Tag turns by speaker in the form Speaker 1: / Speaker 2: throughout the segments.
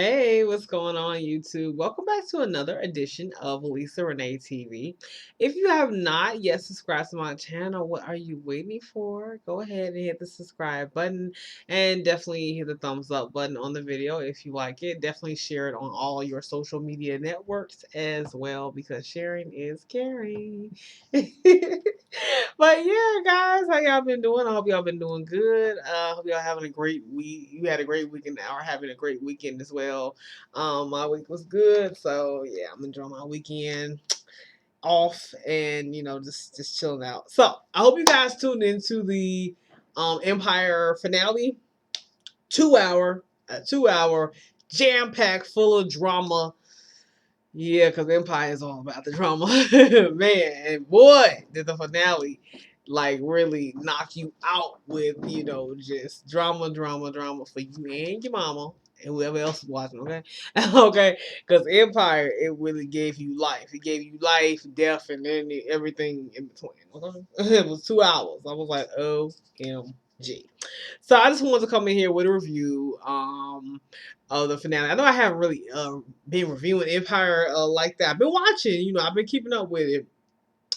Speaker 1: Hey, what's going on, YouTube? Welcome back to another edition of Lisa Renee TV. If you have not yet subscribed to my channel, what are you waiting for? Go ahead and hit the subscribe button and definitely hit the thumbs up button on the video if you like it. Definitely share it on all your social media networks as well because sharing is caring. But yeah, guys, how y'all been doing? I hope y'all been doing good. Hope y'all having a great week. You had a great weekend or having a great weekend as well. My week was good, so yeah, I'm enjoying my weekend off and just chilling out. So I hope you guys tuned into the Empire finale. 2 hour, 2 hour jam packed full of drama. Yeah, because Empire is all about the drama. Man, and boy, did the finale like really knock you out with, just drama, drama, drama for you and your mama and whoever else is watching, okay? Okay, because Empire, it really gave you life. It gave you life, death, and then everything in between, okay? It was 2 hours. I was like, OMG. So I just wanted to come in here with a review of the finale. I know I haven't really been reviewing Empire like that. I've been watching, I've been keeping up with it.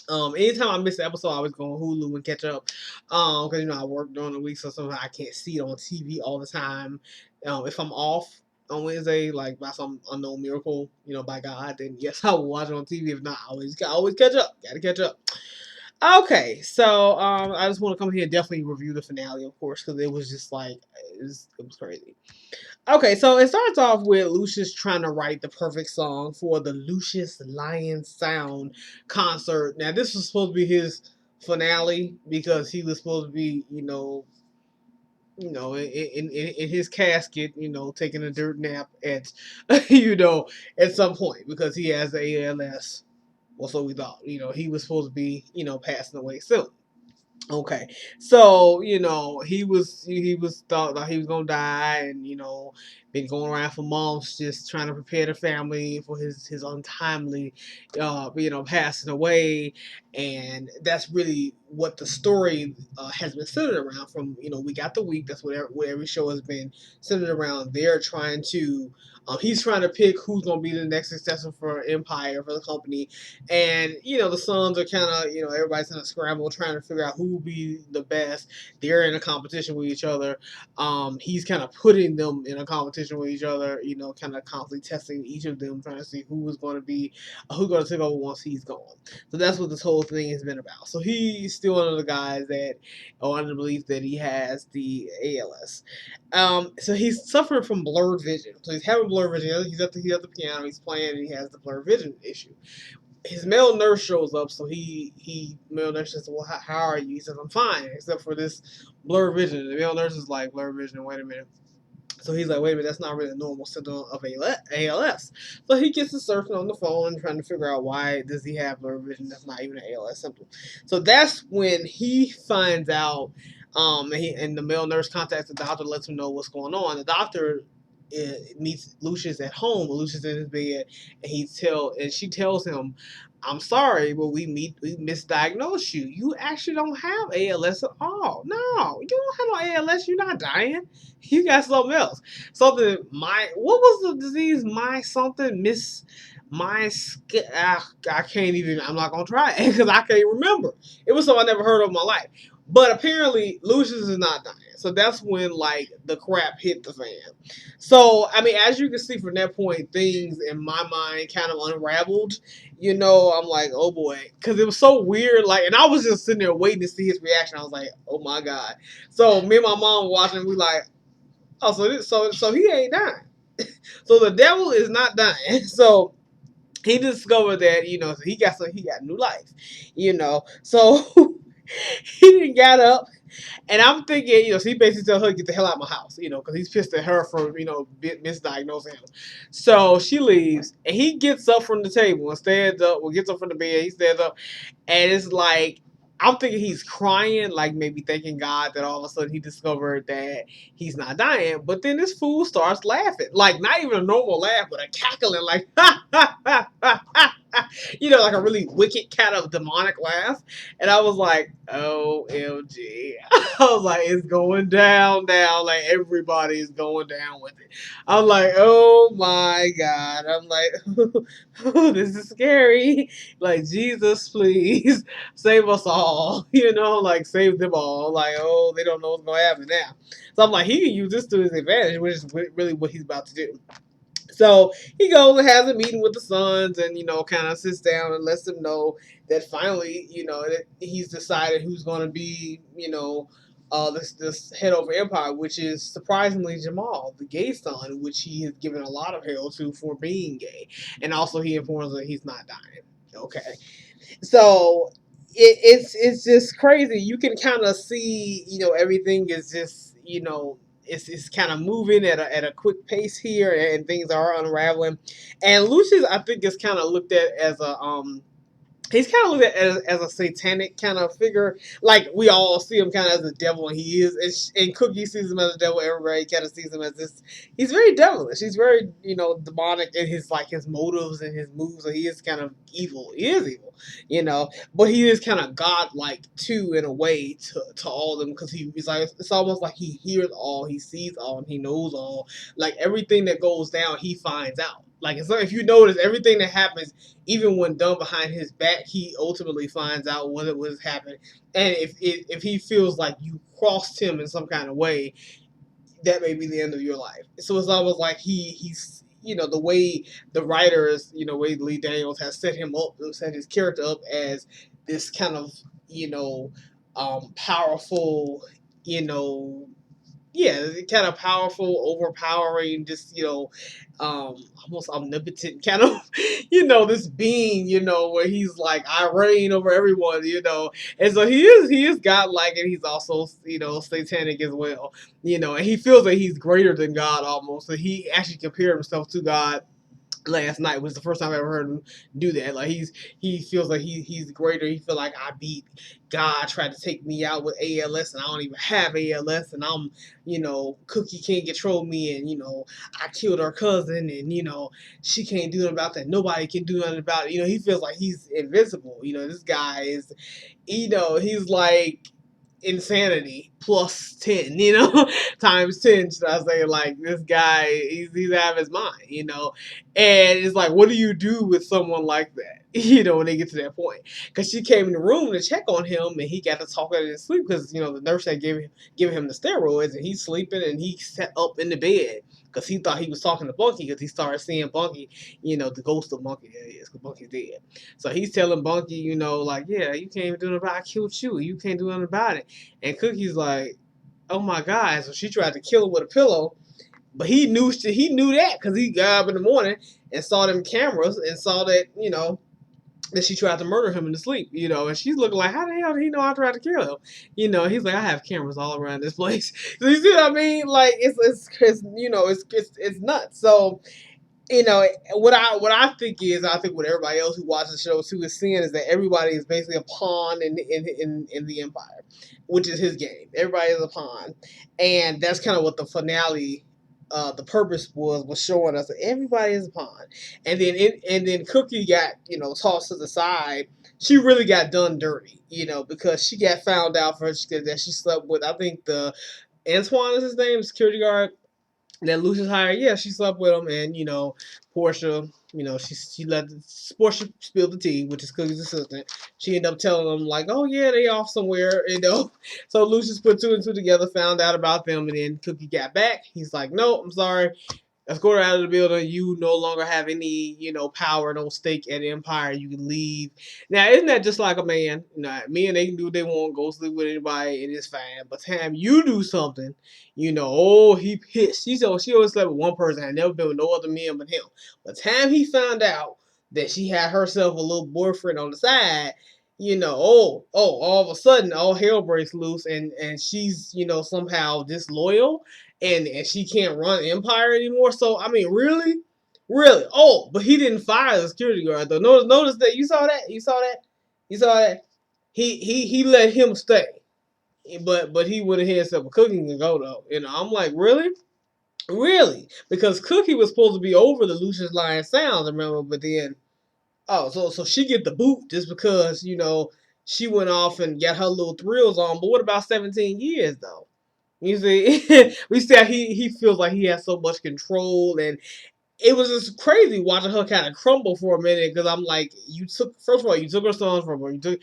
Speaker 1: Anytime I miss an episode, I always go on Hulu and catch up. Because I work during the week, so sometimes I can't see it on TV all the time. If I'm off on Wednesday, like by some unknown miracle, by God, then yes, I will watch it on TV. If not, I always catch up. Gotta catch up. Okay, so I just want to come here and definitely review the finale, of course, because it was just like it was crazy. Okay, so it starts off with Lucius trying to write the perfect song for the Lucius Lion Sound concert. Now, this was supposed to be his finale because he was supposed to be, in his casket, taking a dirt nap at, at some point because he has ALS. Well, so we thought, he was supposed to be, passing away soon. Okay, so he was thought that he was gonna die, and been going around for months just trying to prepare the family for his untimely, passing away, and that's really what the story has been centered around. From week after week, that's what every show has been centered around. They're trying to. He's trying to pick who's going to be the next successor for Empire, for the company, and the Suns are kind of everybody's in a scramble trying to figure out who will be the best. They're in a competition with each other. He's kind of putting them in a competition with each other. Kind of constantly testing each of them, trying to see who's going to take over once he's gone. So that's what this whole thing has been about. So he's still one of the guys that are under the belief that he has the ALS. So he's suffering from blurred vision. So he's having blurred vision. He's at the piano. He's playing, and he has the blurred vision issue. His male nurse shows up, so male nurse says, "Well, how are you?" He says, "I'm fine, except for this blurred vision." The male nurse is like, "Blurred vision? Wait a minute." So he's like, "Wait a minute, that's not really a normal symptom of ALS." So he gets to surfing on the phone and trying to figure out why does he have blurred vision. That's not even an ALS symptom. So that's when he finds out. And the male nurse contacts the doctor, lets him know what's going on. The doctor meets Lucius at home. Lucius in his bed, and she tells him, "I'm sorry, but we misdiagnosed you. You actually don't have ALS at all. No, you don't have no ALS. You're not dying. You got something else. What was the disease? I can't even. I'm not gonna try it because I can't remember. It was something I never heard of in my life. But apparently, Lucius is not dying. So that's when like the crap hit the fan. So I mean, as you can see from that point, things in my mind kind of unraveled. I'm like, oh boy, because it was so weird. Like, and I was just sitting there waiting to see his reaction. I was like, oh my god. So me and my mom watching, we like, oh, so he ain't dying. So the devil is not dying. So he discovered that so he got new life. So he didn't got up. And I'm thinking, so he basically told her to get the hell out of my house, because he's pissed at her for, misdiagnosing him. So she leaves, and he gets up from the table and gets up from the bed, he stands up, and it's like, I'm thinking he's crying, like maybe thanking God that all of a sudden he discovered that he's not dying. But then this fool starts laughing, like not even a normal laugh, but a cackling, like ha ha ha ha ha like a really wicked kind of demonic laugh. And I was like, OMG. I was like, it's going down now. Like, everybody is going down with it. I'm like, oh my God. I'm like, this is scary. Like, Jesus, please save us all. Like, save them all. Like, oh, they don't know what's going to happen now. So I'm like, he can use this to his advantage, which is really what he's about to do. So he goes and has a meeting with the sons and, kind of sits down and lets them know that finally, that he's decided who's going to be, this head over empire, which is surprisingly Jamal, the gay son, which he has given a lot of hell to for being gay. And also he informs that he's not dying. Okay. So it's just crazy. You can kind of see, everything is just, it's kind of moving at a quick pace here, and things are unraveling. And Lucius, I think, is kind of looked at as a he's kind of looked at as a satanic kind of figure. Like, we all see him kind of as the devil, and he is. And Cookie sees him as the devil. Everybody kind of sees him as this. He's very devilish. He's very, demonic in his motives and his moves. So he is kind of evil. He is evil, But he is kind of godlike too, in a way, to all of them, because he's like, it's almost like he hears all, he sees all, and he knows all. Like, everything that goes down, he finds out. Like, if you notice, everything that happens, even when done behind his back, he ultimately finds out what it was happening. And if he feels like you crossed him in some kind of way, that may be the end of your life. So it's almost like he's the way the writers, way Lee Daniels has set his character up as this kind of powerful, yeah, kind of powerful, overpowering, just almost omnipotent kind of, this being, where he's like, I reign over everyone, and so he is godlike, and he's also, satanic as well, and he feels that he's greater than God almost, and he actually compared himself to God last night. Was the first time I ever heard him do that. Like, he feels like he's greater. He feel like, I beat God, tried to take me out with ALS, and I don't even have ALS, and I'm, Cookie can't control me, and I killed her cousin, and she can't do nothing about that. Nobody can do nothing about it. He feels like he's invincible. This guy is, he's like insanity plus 10, times 10, should I say. Like, this guy, he's out of his mind, and it's like, what do you do with someone like that, when they get to that point? Because she came in the room to check on him, and he got to talk in his sleep, because the nurse had given him the steroids, and he's sleeping, and he sat up in the bed because he thought he was talking to Bunky, because he started seeing Bunky, the ghost of Bunky, that is, because Bunky's dead. So he's telling Bunky, like, yeah, you can't even do nothing about it. I killed you. You can't do nothing about it. And Cookie's like, oh my God. So she tried to kill him with a pillow, but he knew that, because he got up in the morning and saw them cameras and saw that, that she tried to murder him in his sleep, and she's looking like, how the hell did he know I tried to kill him? He's like, I have cameras all around this place. So you see what I mean? Like, it's nuts. So, what I think is, I think what everybody else who watches the show too is seeing, is that everybody is basically a pawn in the Empire, which is his game. Everybody is a pawn, and that's kind of what the finale, the purpose was showing us, that everybody is a pawn. And then Cookie got tossed to the side. She really got done dirty, because she got found out for that she slept with, I think, the Antoine is his name, security guard that Lucius hired. Yeah, she slept with him, and Portia, she let Portia spill the tea, which is Cookie's assistant. She ended up telling him, like, oh yeah, they off somewhere, So Lucius put two and two together, found out about them, and then Cookie got back. He's like, no, I'm sorry. Escort her out of the building. You no longer have any, power, no stake at Empire. You can leave. Now, isn't that just like a man? Men, they can do what they want, go sleep with anybody, and it's fine. But time you do something, oh, he pissed. She always slept with one person, had never been with no other men but him. By the time he found out that she had herself a little boyfriend on the side, all of a sudden, all hell breaks loose, and she's, somehow disloyal, and she can't run Empire anymore. So, I mean, really? Really? Oh, but he didn't fire the security guard, though. Notice that. You saw that? You saw that? He let him stay. But he went ahead and said, well, Cookie can go, though. I'm like, really? Really? Because Cookie was supposed to be over the Lucius Lyon Sounds, remember? But then, Oh, so she get the boot just because she went off and got her little thrills on. But what about 17 years though? You see, we said he feels like he has so much control, and it was just crazy watching her kind of crumble for a minute because I'm like, you took first of all, you took her sons from her. You took,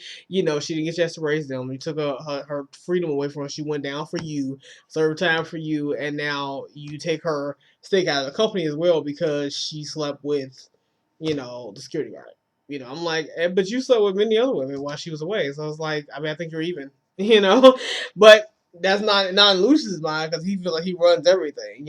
Speaker 1: she didn't get a chance to raise them. You took her freedom away from her. She went down for you, served time for you, and now you take her stake out of the company as well because she slept with, the security guard. I'm like, but you slept with many other women while she was away. So I was like, I mean, I think you're even, but that's not in Lucius's mind because he feels like he runs everything.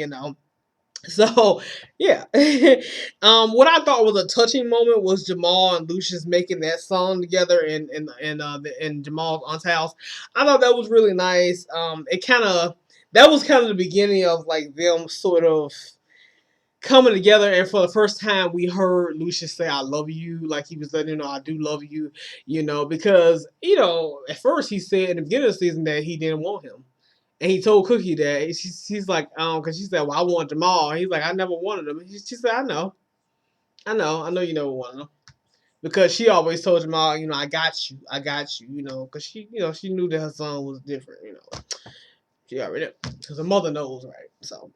Speaker 1: So yeah, what I thought was a touching moment was Jamal and Lucius making that song together in Jamal's aunt's house. I thought that was really nice. It kind of that was kind of the beginning of like them sort of coming together, and for the first time we heard Lucius say I love you, like he was letting I do love you, because at first he said in the beginning of the season that he didn't want him, and he told Cookie that she's like, because she said, well, I want Jamal. He's like, I never wanted him. She said, I know you never wanted him. Because she always told Jamal, I got you, because she knew that her son was different, She already knew. Because her mother knows, right? So,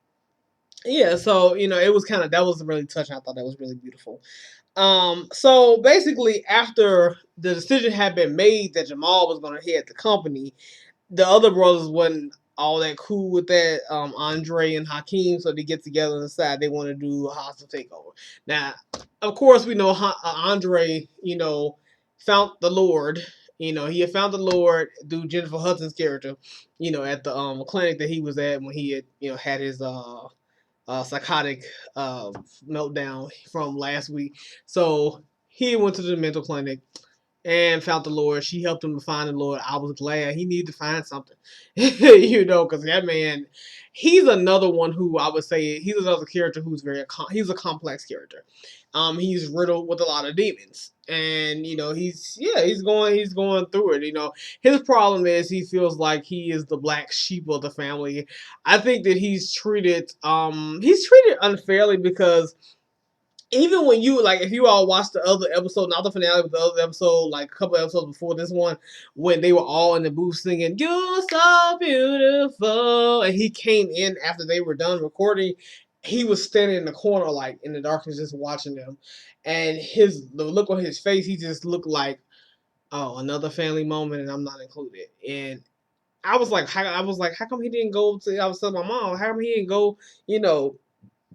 Speaker 1: yeah, so, it was that was really touching. I thought that was really beautiful. So basically, after the decision had been made that Jamal was going to head the company, the other brothers wasn't all that cool with that. Andre and Hakeem, so they get together and decide they want to do a hostile takeover. Now, of course, we know Andre, found the Lord. He had found the Lord through Jennifer Hudson's character. At the clinic that he was at when he had had his psychotic meltdown from last week. So he went to the mental clinic and found the Lord. She helped him to find the Lord. I was glad he needed to find something, because that man, he's another one who I would say he's another character who's he's a complex character. He's riddled with a lot of demons, and he's going through it. His problem is he feels like he is the black sheep of the family. I think that he's treated unfairly because even when you like, if you all watched the other episode, not the finale, but the other episode, like a couple episodes before this one, when they were all in the booth singing "You're so beautiful," and he came in after they were done recording, he was standing in the corner, like in the darkness, just watching them, and the look on his face, he just looked like, oh, another family moment, and I'm not included. And how come he didn't go to? I was telling my mom, how come he didn't go? You know,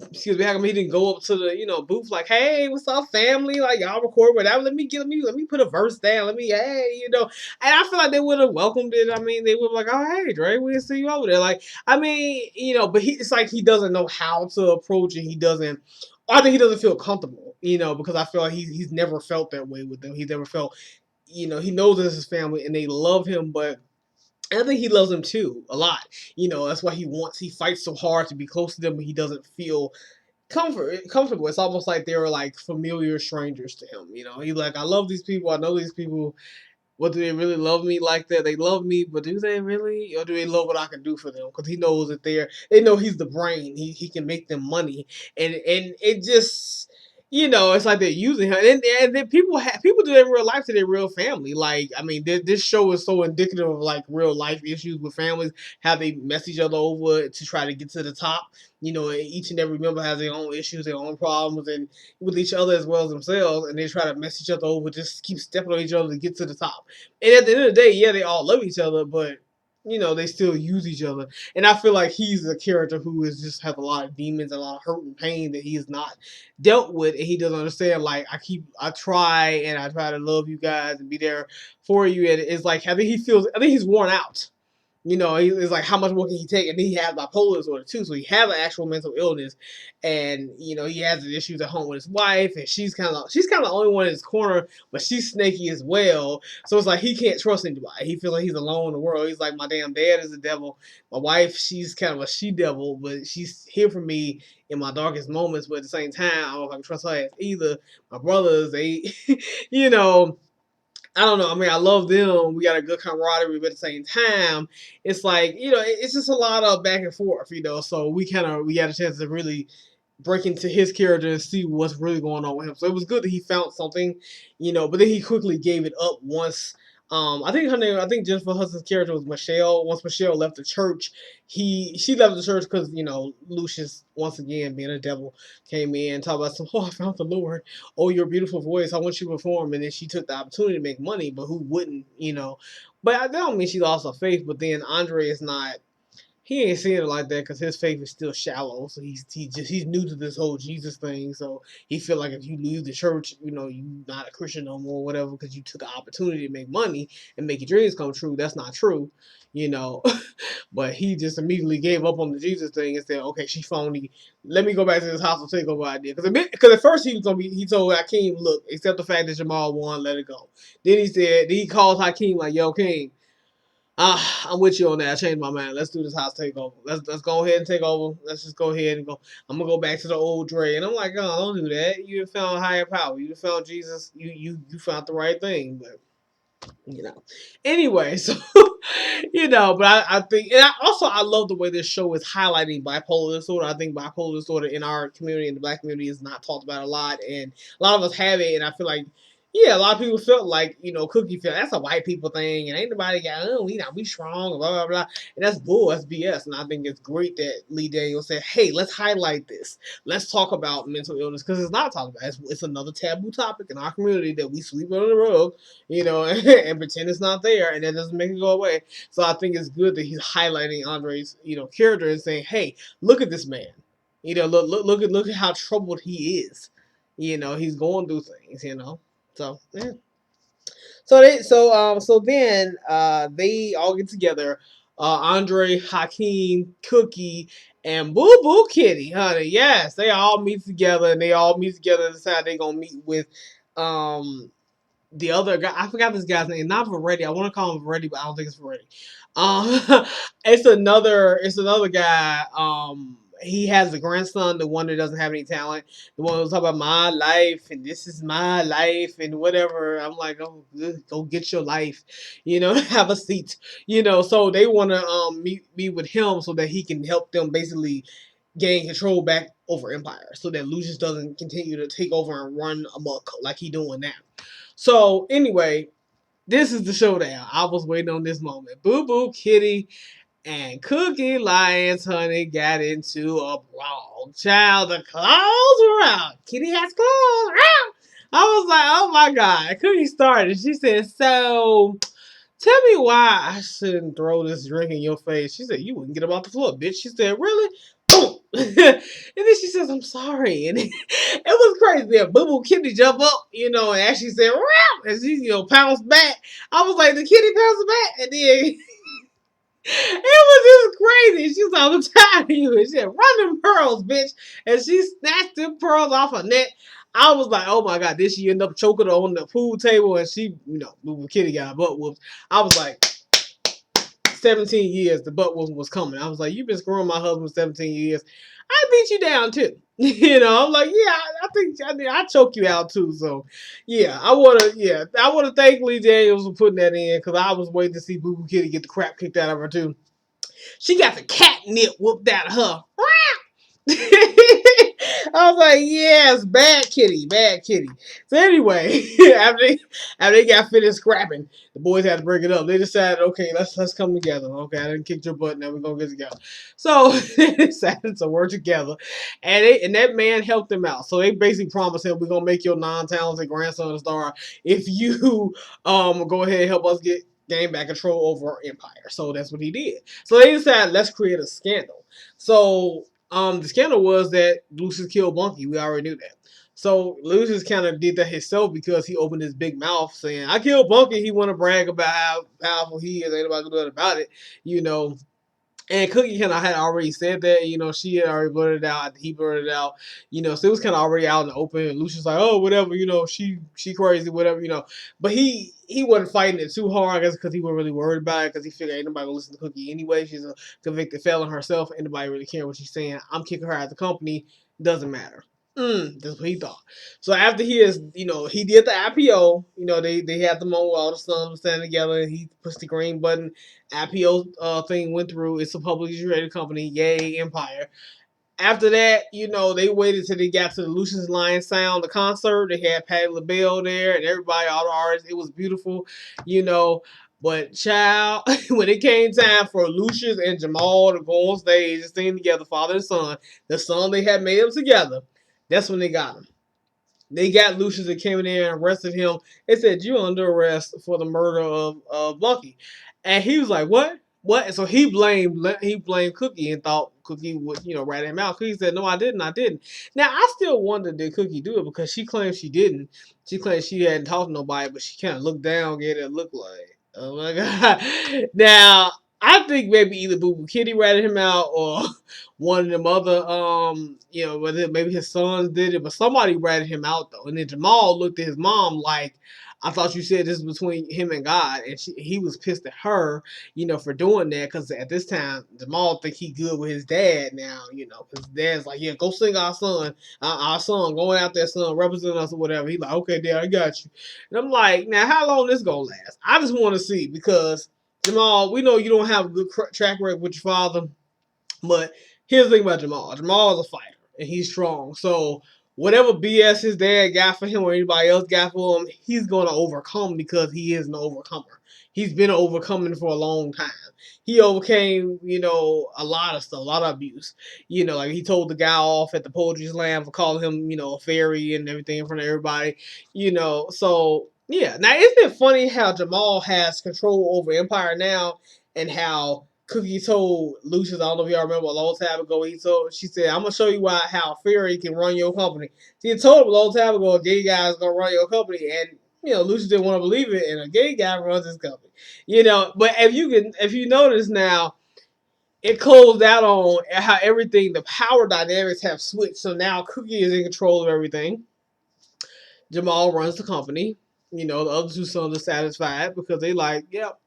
Speaker 1: how come he didn't go up to the booth like, hey, what's up, family? Like y'all record whatever. Let me put a verse down. And I feel like they would have welcomed it. I mean, they would be like, oh hey, Dre, we didn't see you over there. Like, I mean, but it's like he doesn't know how to approach it. I think he doesn't feel comfortable. Because I feel like he's never felt that way with them. He's never felt, he knows this is his family and they love him, but I think he loves them too a lot. That's why he fights so hard to be close to them, but he doesn't feel comfortable. It's almost like they're like familiar strangers to him. He's like, I love these people. I know these people. What, do they really love me like that? They love me, but do they really, or do they love what I can do for them? Because he knows that they know he's the brain. He can make them money, and it just. It's like they're using her, and then people do that in real life to their real family. Like, I mean, this show is so indicative of like real life issues with families, how they mess each other over to try to get to the top. Each and every member has their own issues, their own problems, and with each other as well as themselves, and they try to mess each other over, just keep stepping on each other to get to the top. And at the end of the day, yeah, they all love each other, but they still use each other. And I feel like he's a character who is just have a lot of demons, a lot of hurt and pain that he's not dealt with, and he doesn't understand. Like, I try to love you guys and be there for you, and it's like I think he's worn out. He's like, how much more can he take? And he has bipolar disorder too, so he has an actual mental illness, and he has issues at home with his wife, and she's kind of the only one in his corner, but she's snaky as well. So it's like he can't trust anybody. He feels like he's alone in the world. He's like, my damn dad is a devil. My wife, she's kind of a she devil, but she's here for me in my darkest moments. But at the same time, I don't know if I can trust her as either. My brothers, they, you know. I don't know. I mean, I love them. We got a good camaraderie, but at the same time, it's like it's just a lot of back and forth. So we got a chance to really break into his character and see what's really going on with him. So it was good that he found something, but then he quickly gave it up once. I think her name, I think Jennifer Hudson's character was Michelle. Once Michelle left the church, she left the church because Lucius, once again being a devil, came in and talked about some. Oh, I found the Lord. Oh, your beautiful voice. I want you to perform. And then she took the opportunity to make money, but who wouldn't? But I don't mean she lost her faith. But then Andre is not, he ain't seeing it like that because his faith is still shallow. So he's new to this whole Jesus thing. So he feel like if you leave the church, you not a Christian no more, whatever, because you took an opportunity to make money and make your dreams come true. That's not true, you know. But he just immediately gave up on the Jesus thing and said, "Okay, she phony. Let me go back to this hostile takeover idea." Because at first he told Hakeem, "Look, accept the fact that Jamal won, let it go." Then he called Hakeem like, "Yo, King, I'm with you on that. I changed my mind. Let's do this house takeover. Let's go ahead and take over. Let's just go ahead and go. I'm gonna go back to the old Dre." And I'm like, "Oh, don't do that. You found higher power. You found Jesus. You found the right thing." But anyway, so but I think, and I love the way this show is highlighting bipolar disorder. I think bipolar disorder in our community, in the Black community, is not talked about a lot, and a lot of us have it. And I feel like, yeah, a lot of people felt like, Cookie felt that's a white people thing, and ain't nobody got, we strong, blah blah blah, and that's bull, that's BS. And I think it's great that Lee Daniels said, "Hey, let's highlight this. Let's talk about mental illness because it's not talked about. It's another taboo topic in our community that we sweep under the rug, and pretend it's not there, and that doesn't make it go away." So I think it's good that he's highlighting Andre's, character and saying, "Hey, look at this man. Look at how troubled he is. He's going through things. So yeah. So then they all get together. Andre, Hakeem, Cookie, and Boo Boo Kitty, honey. Yes, they all meet together, and they all meet together and decide they're gonna meet with um the other guy. I forgot this guy's name. Not Varetti. I want to call him Varetti, but I don't think it's Varetti. It's another guy. He has a grandson, the one that doesn't have any talent, the one who's talking about my life and this is my life and whatever. I'm like, oh, go get your life, have a seat, So they want to meet with him so that he can help them basically gain control back over Empire, so that Lucius doesn't continue to take over and run amok like he doing now. So anyway, this is the showdown. I was waiting on this moment. Boo Boo Kitty and Cookie Lions, honey, got into a brawl. Child, the claws were out. Kitty has claws. Ow! I was like, oh my God. Cookie started. She said, "So tell me why I shouldn't throw this drink in your face." She said, "You wouldn't get up off the floor, bitch." She said, "Really?" Boom. And then she says, "I'm sorry." And it was crazy. Yeah, Boo Boo Kitty jump up, and actually said, "Wow," and she, pounced back. I was like, the kitty pounced back. And then it was just crazy. She was like, "I'm tired of you." And she said, "Run them pearls, bitch." And she snatched them pearls off her neck. I was like, oh my God, did she end up choking her on the pool table? And she, Boo Kitty got her butt whooped. I was like, 17 years, the butt whooping was coming. I was like, "You've been screwing my husband 17 years. I beat you down too." I'm like, "Yeah, I think I choke you out too." So, I wanna thank Lee Daniels for putting that in because I was waiting to see Boo Boo Kitty get the crap kicked out of her too. She got the catnip whooped out of her. I was like, "Yes, bad kitty, bad kitty." So anyway, after they got finished scrapping, the boys had to break it up. They decided, okay, let's come together. Okay, I didn't kick your butt. Now we're gonna get together. So they decided to work together, and that man helped them out. So they basically promised him, "We're gonna make your non-talented grandson a star if you go ahead and help us gain back control over our empire." So that's what he did. So they decided, let's create a scandal. So the scandal was that Lucius killed Bunky. We already knew that. So Lucius kind of did that himself because he opened his big mouth saying, "I killed Bunky." He want to brag about how powerful he is. Ain't nobody can do nothing about it, you know. And Cookie kind of had already said that, she had already blurted it out. He blurted it out, so it was kind of already out in the open. And Lucius like, "Oh, whatever, she crazy, whatever. But he wasn't fighting it too hard, I guess, because he wasn't really worried about it, because he figured ain't nobody gonna listen to Cookie anyway. She's a convicted felon herself. Ain't nobody really care what she's saying. I'm kicking her out of the company. Doesn't matter. That's what he thought. So after he did the IPO. They had them on while all the sons were standing together, and he pushed the green button. IPO thing went through. It's a publicly traded company. Yay, Empire. After that, they waited till they got to the Lucius Lyon Sound, the concert. They had Patti LaBelle there and everybody, all the artists. It was beautiful, you know. But child, when it came time for Lucius and Jamal to go on stage and sing together, father and son, the song they had made up together, that's when they got him. They got Lucius and came in there and arrested him. They said, "You under arrest for the murder of Bucky," and he was like, "What? What?" And so he blamed Cookie and thought Cookie would rat him out. Cookie said, "No, I didn't. I didn't." Now I still wonder, did Cookie do it, because she claims she didn't. She claims she hadn't talked to nobody, but she kind of looked down, gave it a look like, "Oh my god." Now I think maybe either Boo Boo Kitty ratted him out, or one of them other, whether maybe his sons did it, but somebody ratted him out though. And then Jamal looked at his mom like, "I thought you said this was between him and God," and he was pissed at her, for doing that, because at this time Jamal think he good with his dad now, because dad's like, "Yeah, go sing our son, going out there, son, represent us or whatever." He's like, "Okay, dad, I got you." And I'm like, now how long this gonna last? I just want to see, because Jamal, we know you don't have a good track record with your father, but here's the thing about Jamal. Jamal is a fighter and he's strong. So whatever BS his dad got for him or anybody else got for him, he's gonna overcome, because he is an overcomer. He's been overcoming for a long time. He overcame, a lot of stuff, a lot of abuse. Like he told the guy off at the poetry slam for calling him, a fairy and everything in front of everybody. So yeah. Now isn't it funny how Jamal has control over Empire now, and how Cookie told Lucius, I don't know if y'all remember, a long time ago, she said, "I'm gonna show you how Fairy can run your company." She had told him a long time ago, a gay guy is gonna run your company, and Lucius didn't want to believe it, and a gay guy runs his company. But if you notice now, it closed out on how everything, the power dynamics have switched. So now Cookie is in control of everything. Jamal runs the company. The other two sons are satisfied because they like, yep,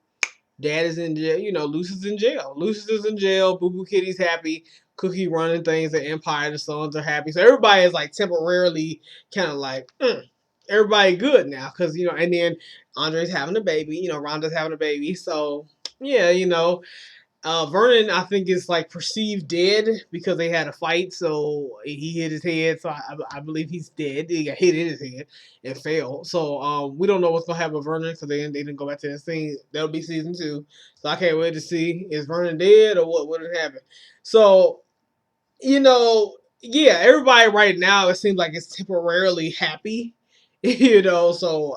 Speaker 1: Dad is in jail. Lucius is in jail. Lucius is in jail. Boo Boo Kitty's happy. Cookie running things at Empire. The sons are happy. So everybody is like temporarily kind of like, everybody good now. Because, and then Andre's having a baby. Rhonda's having a baby. So, yeah, Vernon, I think, is like perceived dead because they had a fight. So he hit his head. So I believe he's dead. He got hit in his head and fell. So we don't know what's gonna happen with Vernon, because they didn't go back to that scene. That'll be season 2. So I can't wait to see, is Vernon dead or what would happen. So yeah, everybody right now, it seems like it's temporarily happy. So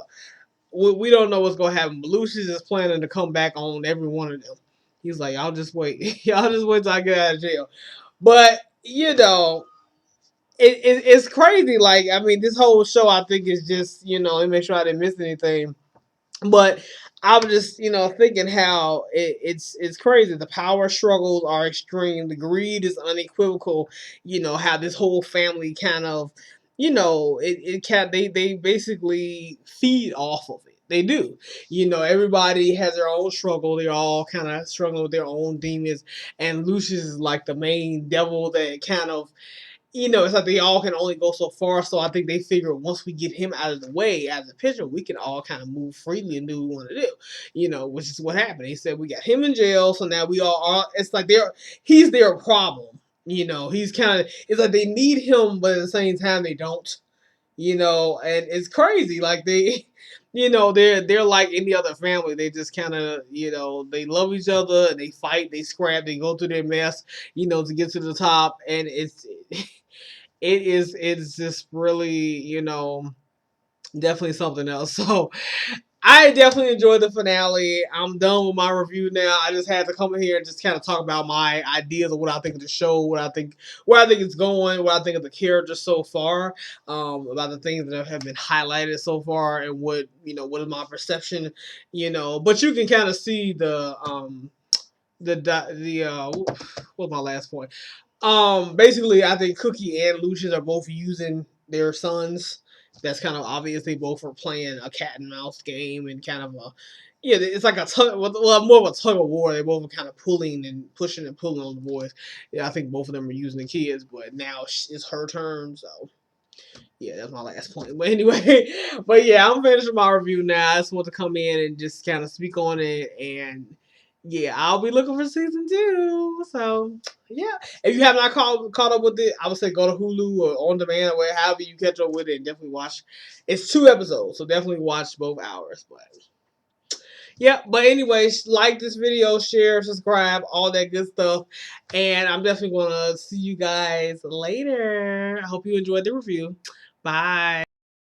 Speaker 1: we don't know what's gonna happen. But Lucius is planning to come back on every one of them. He's like, "I'll just wait. Y'all just wait till I get out of jail." But it's crazy. Like, I mean, this whole show, I think, is just, to make sure I didn't miss anything. But I was just, thinking how it's crazy. The power struggles are extreme. The greed is unequivocal. How this whole family kind of, it can they basically feed off of it. They do. Everybody has their own struggle. They're all kind of struggling with their own demons. And Lucius is like the main devil that kind of, it's like they all can only go so far. So I think they figure once we get him out of the way as a pitcher, we can all kind of move freely and do what we want to do. Which is what happened. They said we got him in jail, so now we all are. It's like he's their problem. He's kind of. It's like they need him, but at the same time they don't. And it's crazy. Like they. They're like any other family. They just kind of, they love each other and they fight, they scrap, they go through their mess, to get to the top. And it's just really, definitely something else. So I definitely enjoyed the finale. I'm done with my review now. I just had to come in here and just kind of talk about my ideas of what I think of the show, where I think it's going, what I think of the characters so far, about the things that have been highlighted so far, and what is my perception, But you can kind of see what's my last point? Basically, I think Cookie and Lucius are both using their sons. That's kind of obvious. They both are playing a cat and mouse game, and kind of it's like a tug, well, more of a tug of war. They both are kind of pulling and pushing and pulling on the boys. Yeah, I think both of them are using the kids, but now it's her turn. So yeah, that's my last point. But anyway, but yeah, I'm finished with my review now. I just want to come in and just kind of speak on it, and yeah, I'll be looking for season 2. So yeah, if you have not caught up with it, I would say go to Hulu or on demand or wherever you catch up with it, and definitely watch. It's 2 episodes, so definitely watch both hours. But yeah, but anyways, like this video, share, subscribe, all that good stuff, and I'm definitely gonna see you guys later. I hope you enjoyed the review. Bye.